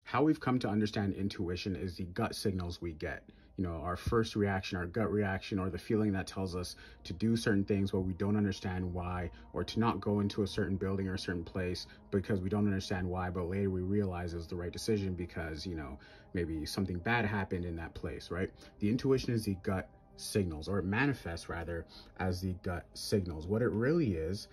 how we've come to understand intuition is the gut signals we get. You know, our first reaction, our gut reaction, or the feeling that tells us to do certain things but we don't understand why, or to not go into a certain building or a certain place because we don't understand why, but later we realize it was the right decision because, you know, maybe something bad happened in that place, right? The intuition is the gut signals, or it manifests rather as the gut signals. What it really is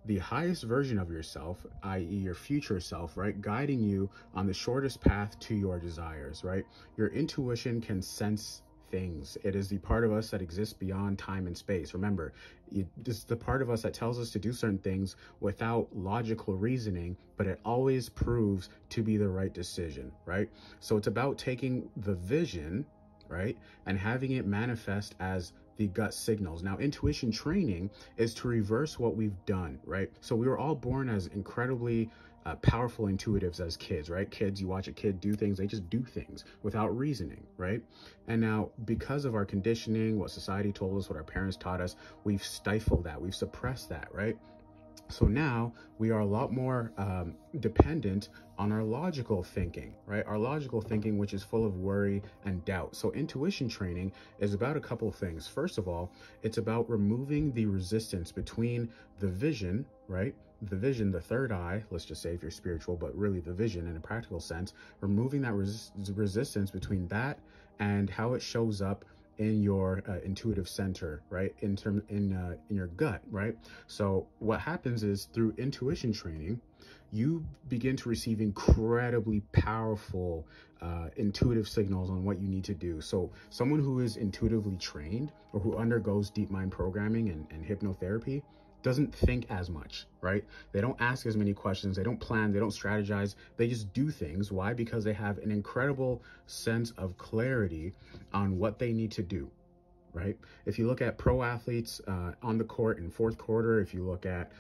the highest version of yourself, i.e. your future self, right, guiding you on the shortest path to your desires, right? Your intuition can sense things. It is the part of us that exists beyond time and space. Remember, this is the part of us that tells us to do certain things without logical reasoning, but it always proves to be the right decision, right? So it's about taking the vision, right, and having it manifest as the gut signals. Now, intuition training is to reverse what we've done, right? So we were all born as incredibly powerful intuitives as kids, right? Kids, you watch a kid do things, they just do things without reasoning, right? And now, because of our conditioning, what society told us, what our parents taught us, we've stifled that, we've suppressed that, right? So now we are a lot more dependent on our logical thinking, right? Our logical thinking, which is full of worry and doubt. So intuition training is about a couple of things. First of all, it's about removing the resistance between the vision, right? The vision, the third eye, let's just say if you're spiritual, but really the vision in a practical sense, removing that resistance between that and how it shows up in your intuitive center, right? In your gut, right? So what happens is through intuition training, you begin to receive incredibly powerful intuitive signals on what you need to do. So someone who is intuitively trained or who undergoes deep mind programming and hypnotherapy doesn't think as much, right? They don't ask as many questions, they don't plan, they don't strategize, they just do things. Why? Because they have an incredible sense of clarity on what they need to do, right? If you look at pro athletes on the court in fourth quarter, if you look at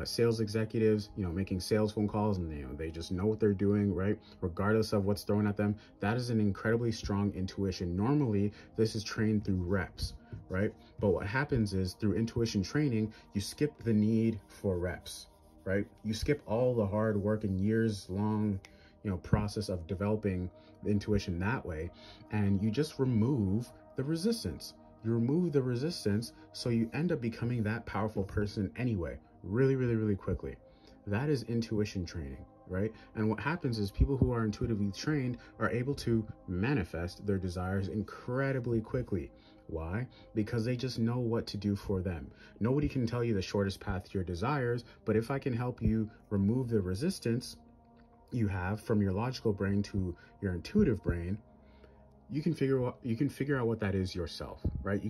sales executives, you know, making sales phone calls and they just know what they're doing, right? Regardless of what's thrown at them, that is an incredibly strong intuition. Normally, this is trained through reps, right? But what happens is through intuition training, you skip the need for reps, right? You skip all the hard work and years long, you know, process of developing the intuition that way, and you just remove the resistance. You remove the resistance, so you end up becoming that powerful person anyway, really, really, really quickly. That is intuition training, right? And what happens is people who are intuitively trained are able to manifest their desires incredibly quickly. Why? Because they just know what to do for them. Nobody can tell you the shortest path to your desires, but if I can help you remove the resistance you have from your logical brain to your intuitive brain, you can figure out what that is yourself, right?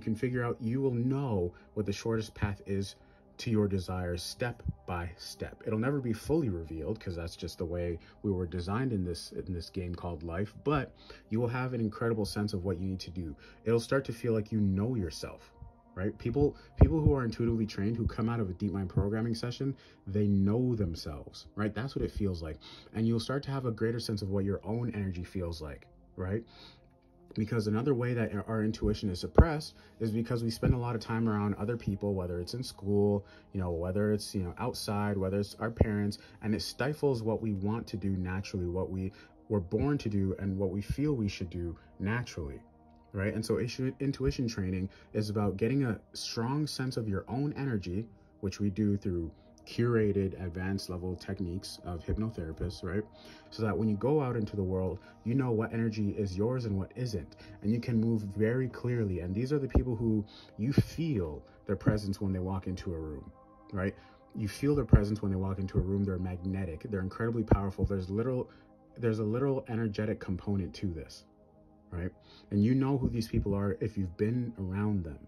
You will know what the shortest path is to your desires step by step. It'll never be fully revealed because that's just the way we were designed in this game called life, but you will have an incredible sense of what you need to do. It'll start to feel like you know yourself, right? People who are intuitively trained, who come out of a deep mind programming session, they know themselves, right? That's what it feels like. And you'll start to have a greater sense of what your own energy feels like, right? Because another way that our intuition is suppressed is because we spend a lot of time around other people, whether it's in school, you know, whether it's, you know, outside, whether it's our parents, and it stifles what we want to do naturally, what we were born to do, and what we feel we should do naturally, right? And so intuition training is about getting a strong sense of your own energy, which we do through curated advanced level techniques of hypnotherapists, right? So that when you go out into the world, you know what energy is yours and what isn't, and you can move very clearly. And these are the people who you feel their presence when they walk into a room, right? You feel their presence when they walk into a room. They're magnetic, they're incredibly powerful. There's a literal energetic component to this, right? And you know who these people are if you've been around them.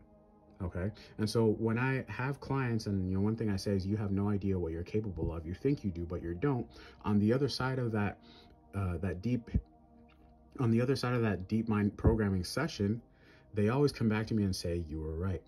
Okay. And so when I have clients, and, you know, one thing I say is you have no idea what you're capable of. You think you do, but you don't. On the other side of that deep mind programming session, they always come back to me and say, you were right,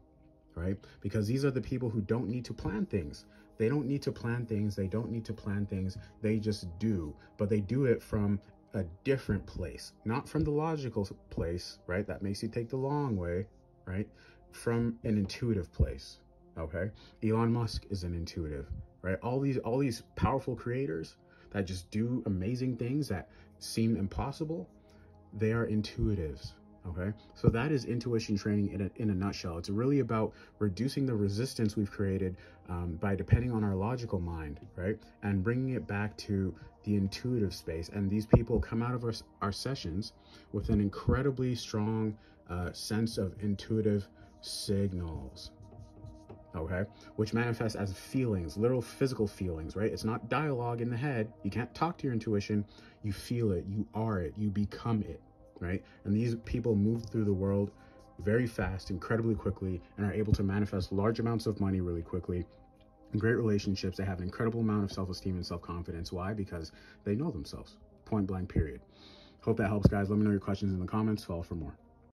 right? Because these are the people who don't need to plan things. They don't need to plan things. They don't need to plan things. They just do, but they do it from a different place, not from the logical place, right? That makes you take the long way, right? From an intuitive place. Okay. Elon Musk is an intuitive, right? All these powerful creators that just do amazing things, that seem impossible, they are intuitives. Okay, so that is intuition training in a nutshell. It's really about reducing the resistance we've created by depending on our logical mind, right? And bringing it back to the intuitive space. And these people come out of our sessions with an incredibly strong sense of intuitive signals, okay, which manifests as feelings, literal physical feelings, right? It's not dialogue in the head. You can't talk to your intuition. You feel it, you are it, you become it, right? And these people move through the world very fast, incredibly quickly, and are able to manifest large amounts of money really quickly, great relationships. They have an incredible amount of self-esteem and self-confidence. Why? Because they know themselves, point blank, period. Hope that helps, guys. Let me know your questions in the comments. Follow for more.